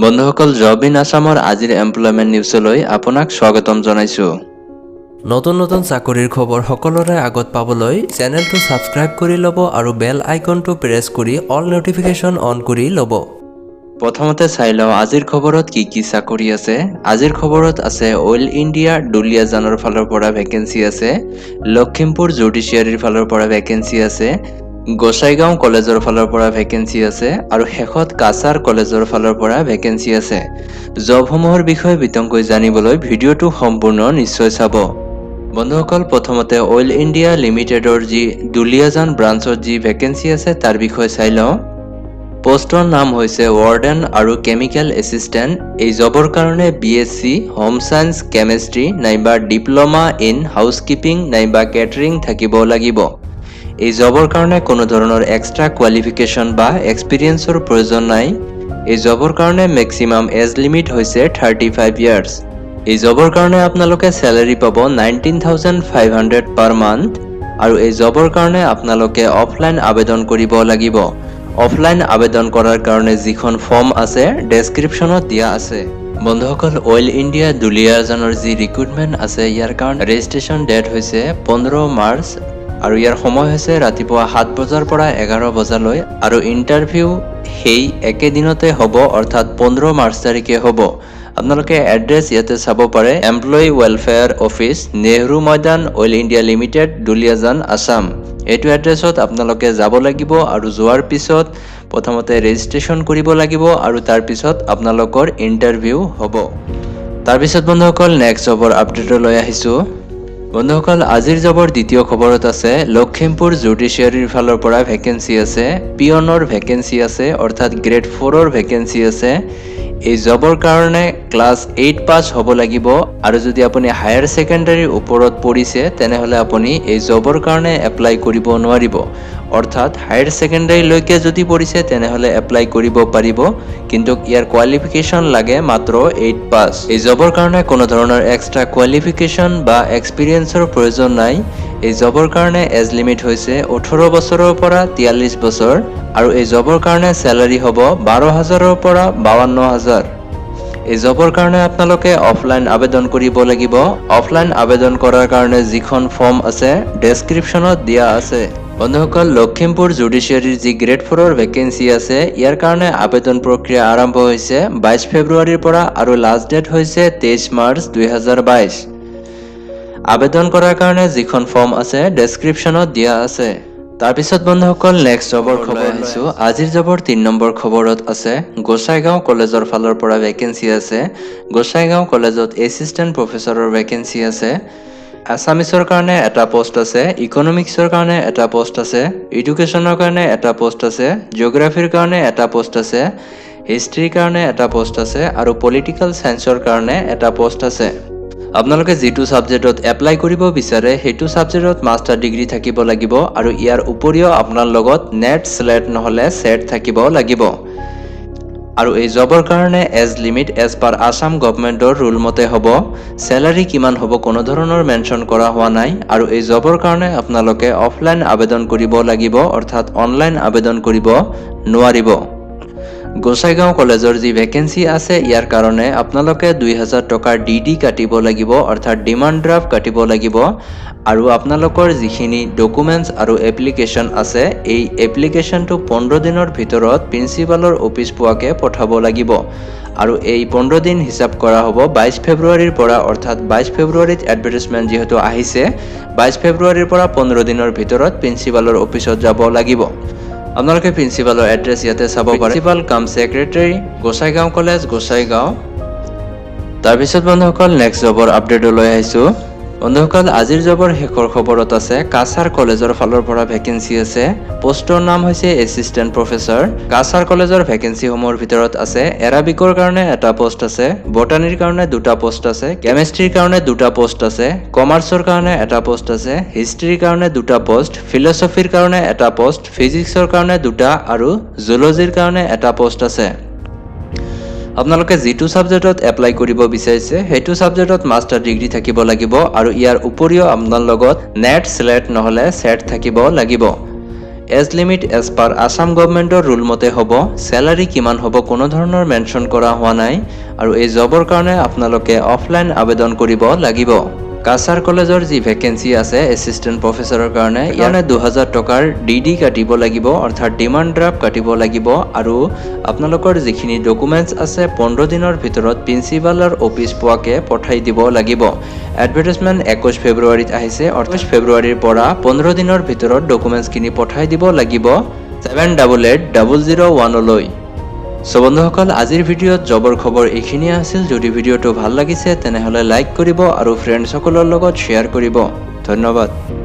বন্ধুসকল job in আসামৰ আজিৰ employment নিউজলৈ আপোনাক স্বাগতম জনাইছোঁ। নতুন চাকৰিৰ খবৰ সকলোৰে আগত পাবলৈ চেনেলটো সাবস্ক্ৰাইব কৰি ল'ব আৰু বেল আইকনটো প্ৰেছ কৰি অল নটিফিকেশ্যন অন কৰি ল'ব। প্ৰথমতে চাই লওঁ আজিৰ খবৰত কি চাকৰি আছে। আজিৰ খবৰত আছে অইল ইণ্ডিয়া দুলিয়াজানৰ ফালৰ পৰা ভেকেঞ্চি আছে, লখিমপুৰ জুডিচিয়াৰীৰ ফালৰ পৰা ভেকেঞ্চি আছে, গোসাইগাঁও কলেজৰ ফালৰ পৰা ভেকেঞ্চি আছে আৰু শেষত কাছাৰ কলেজৰ ফালৰ পৰা ভেকেঞ্চি আছে। জবসমূহৰ বিষয়ে বিতংকৈ জানিবলৈ ভিডিঅ'টো সম্পূৰ্ণ নিশ্চয় চাব। বন্ধুসকল প্ৰথমতে অইল ইণ্ডিয়া লিমিটেডৰ যি দুলিয়াজান ব্ৰাঞ্চত যি ভেকেঞ্চি আছে তাৰ বিষয়ে চাই লওঁ। পোষ্টৰ নাম হৈছে ৱাৰ্ডেন আৰু কেমিকেল এছিষ্টেণ্ট। এই জবৰ কাৰণে BSc হোম চায়েন্স কেমেষ্ট্ৰি নাইবা ডিপ্ল'মা ইন হাউচকিপিং নাইবা কেটাৰিং থাকিব লাগিব। এই জবৰ কাৰণে কোনো ধৰণৰ এক্সট্ৰা কোৱালিফিকেশ্যন বা এক্সপিৰিয়েঞ্চৰ প্ৰয়োজন নাই। এই জবৰ কাৰণে মেক্সিমাম এজ লিমিট হৈছে 35 ইয়াৰ্ছ। এই জবৰ কাৰণে আপোনালোকে চেলাৰি পাব 19,500 পাৰ মান্থ আৰু এই জবৰ কাৰণে আপোনালোকে অফলাইন আবেদন কৰিব লাগিব। অফলাইন আবেদন কৰাৰ কাৰণে যিখন ফৰ্ম আছে ডেছক্ৰিপশ্যনত দিয়া আছে। বন্ধুসকল অইল ইণ্ডিয়া দুলিয়াজানৰ যি ৰিক্ৰুটমেণ্ট আছে ইয়াৰ কাৰণে ৰেজিষ্ট্ৰেশ্যন ডেট হৈছে 15 মাৰ্চ আৰু ইয়াৰ সময় হৈছে ৰাতিপুৱা 7 বজাৰ পৰা 11 বজালৈ আৰু ইণ্টাৰভিউ সেই একেদিনতে হ'ব অৰ্থাৎ 15 মাৰ্চ তাৰিখে হ'ব। আপোনালোকে এড্ৰেছ ইয়াতে চাব পাৰে, employee welfare office, Nehru Maidan, oil India limited, Duliajan, Assam. এইটো এড্ৰেছত আপোনালোকে যাব লাগিব আৰু যোৱাৰ পিছত প্ৰথমতে ৰেজিষ্ট্ৰেশ্যন কৰিব লাগিব আৰু তাৰপিছত আপোনালোকৰ ইণ্টাৰভিউ হ'ব। তাৰপিছত বন্ধুসকল নেক্সট জবৰ আপডেটলৈ আহিছোঁ। বন্ধুসকল আজিৰ জবৰ দ্বিতীয় খবৰত আছে লখিমপুৰ জুডিচিয়াৰীৰ ফালৰ পৰা ভেকেঞ্চি আছে, পিয়নৰ ভেকেঞ্চি আছে অৰ্থাৎ গ্ৰেড 4ৰ ভেকেঞ্চি আছে। এই জবৰ কাৰণে ক্লাছ 8 পাছ হ'ব লাগিব আৰু যদি আপুনি হায়াৰ ছেকেণ্ডাৰীৰ ওপৰত পঢ়িছে তেনেহ'লে আপুনি এই জবৰ কাৰণে এপ্লাই কৰিব নোৱাৰিব। অৰ্থাৎ হায়াৰ ছেকেণ্ডাৰীলৈকে যদি পঢ়িছে তেনেহ'লে এপ্লাই কৰিব পাৰিব, কিন্তু ইয়াৰ কোৱালিফিকেশ্যন লাগে মাত্ৰ 8 পাছ। এই জবৰ কাৰণে কোনো ধৰণৰ এক্সট্ৰা কোৱালিফিকেশ্যন বা এক্সপিৰিয়েঞ্চৰ প্ৰয়োজন নাই। এই জবৰ কাৰণে এজ লিমিট হৈছে 18 বছৰৰ পৰা 43 বছৰ আৰু এই জবৰ কাৰণে চেলাৰি হ'ব 12,000ৰ পৰা 52,000। এই জবৰ কাৰণে আপোনালোকে অফলাইন আবেদন কৰিব লাগিব। অফলাইন আবেদন কৰাৰ কাৰণে যিখন ফৰ্ম আছে ডেছক্ৰিপশ্যনত দিয়া আছে। বন্ধুসকল লখিমপুৰ জুডিচিয়াৰীৰ যি গ্ৰেড 4ৰ ভেকেঞ্চি আছে ইয়াৰ কাৰণে আবেদন প্ৰক্ৰিয়া আৰম্ভ হৈছে 22 ফেব্ৰুৱাৰীৰ পৰা আৰু লাষ্ট ডেট হৈছে 23 মাৰ্চ 2022। আবেদন কৰাৰ কাৰণে যিখন ফৰ্ম আছে ডেছক্ৰিপশ্যনত দিয়া আছে। তাৰপিছত বন্ধুসকল নেক্সট জবৰ খবৰ আহিছোঁ। আজিৰ জবৰ 3 নম্বৰ খবৰত আছে গোসাইগাঁও কলেজৰ ফালৰ পৰা ভেকেঞ্চি আছে। গোসাইগাঁও কলেজত এছিষ্টেণ্ট প্ৰফেচৰৰ ভেকেঞ্চি আছে। আছামিছৰ কাৰণে এটা পোষ্ট আছে, ইকনমিক্সৰ কাৰণে এটা পোষ্ট আছে, এডুকেশ্যনৰ কাৰণে এটা পোষ্ট আছে, জিঅ'গ্ৰাফীৰ কাৰণে এটা পোষ্ট আছে, হিষ্ট্ৰীৰ কাৰণে এটা পোষ্ট আছে আৰু পলিটিকেল ছায়েন্সৰ কাৰণে এটা পোষ্ট আছে। আপোনালোকে যিটো ছাবজেক্টত এপ্লাই কৰিব বিচাৰে সেইটো ছাবজেক্টত মাষ্টাৰ ডিগ্ৰী থাকিব লাগিব আৰু ইয়াৰ উপৰিও আপোনাৰ লগত নেট, স্লেট নহ'লে সেট থাকিব লাগিব। আৰু এই জবৰ কাৰণে age limit age per Assam গভৰ্ণমেণ্টৰ ৰুল মতে হ'ব। চেলাৰি কিমান হ'ব কোনো ধৰণৰ মেনশ্যন কৰা হোৱা নাই আৰু এই জবৰ কাৰণে আপোনালোকে অফলাইন আবেদন কৰিব লাগিব অৰ্থাৎ অনলাইন আবেদন কৰিব নোৱাৰিব। গোসাইগাঁও কলেজৰ যি ভেকেঞ্চি আছে ইয়াৰ কাৰণে আপোনালোকে 2,000 টকাৰ DD কাটিব লাগিব অৰ্থাৎ ডিমাণ্ড ড্ৰাফ্ট কাটিব লাগিব আৰু আপোনালোকৰ যিখিনি ডকুমেণ্টছ আৰু এপ্লিকেশ্যন আছে এই এপ্লিকেশ্যনটো 15 দিনৰ ভিতৰত প্ৰিন্সিপালৰ অফিচ পোৱাকে পঠাব লাগিব আৰু এই 15 দিন হিচাপ কৰা হ'ব 22 ফেব্ৰুৱাৰীৰ পৰা অৰ্থাৎ 22 ফেব্ৰুৱাৰীত এডভাৰটাইজমেণ্ট যিহেতু আহিছে 22 ফেব্ৰুৱাৰীৰ পৰা 15 দিনৰ ভিতৰত প্ৰিন্সিপালৰ অফিচত যাব লাগিব। আপোনালোকে প্ৰিন্সিপালৰ এড্ৰেছ ইয়াতে চাব পাৰে, প্ৰিন্সিপাল কাম ছেক্ৰেটাৰী, গোসাইগাঁও কলেজ, গোসাইগাঁও। তাৰপিছত বন্ধুসকল নেক্সট জবৰ আপডেটলৈ আহিছোঁ। বন্ধুসকল আজিৰ জবৰ শেষৰ খবৰত আছে কাছাৰ কলেজৰ ফালৰ পৰা ভেকেঞ্চি আছে। পোষ্টৰ নাম হৈছে এছিষ্টেণ্ট প্ৰফেচৰ। কাছাৰ কলেজৰ ভেকেঞ্চিসমূহৰ ভিতৰত আছে এৰাবিকৰ কাৰণে এটা পোষ্ট আছে, বটানীৰ কাৰণে 2টা পোষ্ট আছে, কেমেষ্ট্ৰিৰ কাৰণে 2টা পোষ্ট আছে, কমাৰ্চৰ কাৰণে এটা পোষ্ট আছে, হিষ্ট্ৰীৰ কাৰণে 2টা পোষ্ট, ফিলচফিৰ কাৰণে এটা পোষ্ট, ফিজিক্সৰ কাৰণে 2টা আৰু জুলজিৰ কাৰণে এটা পোষ্ট আছে। আপোনালোকে যিটো ছাবজেক্টত এপ্লাই কৰিব বিচাৰিছে সেইটো ছাবজেক্টত মাষ্টাৰ ডিগ্ৰী থাকিব লাগিব আৰু ইয়াৰ উপৰিও আপোনাৰ লগত নেট, স্লেট নহ'লে সেট থাকিব লাগিব। Age limit age per Assam গভৰ্ণমেণ্টৰ ৰুল মতে হ'ব। চেলাৰী কিমান হ'ব কোনো ধৰণৰ মেনশ্যন কৰা হোৱা নাই আৰু এই জবৰ কাৰণে আপোনালোকে অফলাইন আবেদন কৰিব লাগিব। কাছাৰ কলেজৰ যি ভেকেঞ্চি আছে এছিষ্টেণ্ট প্ৰফেচৰৰ কাৰণে ইয়াৰে 2000 টকাৰ ডিডি কাটিব লাগিব, অৰ্থাৎ ডিমাণ্ড ড্ৰাফ্ট কাটিব লাগিব আৰু আপোনালোকৰ যিখিনি ডকুমেণ্টছ আছে 15 দিনৰ ভিতৰত প্ৰিন্সিপালৰ অফিচ পোৱাকে পঠাই দিব লাগিব। এডভাৰটাইজমেণ্ট 21 ফেব্ৰুৱাৰীত আহিছে, 28 ফেব্ৰুৱাৰীৰ পৰা 15 দিনৰ ভিতৰত ডকুমেণ্টছখিনি পঠাই দিব লাগিব 788001লৈ। সো বন্ধুসকল, আজিৰ ভিডিঅ'ত জবৰ খবৰ এইখিনিয়ে আছিল। যদি ভিডিঅ'টো ভাল লাগিছে তেনেহ'লে লাইক কৰিব আৰু ফ্ৰেণ্ডসকলৰ লগত শ্বেয়াৰ কৰিব। ধন্যবাদ।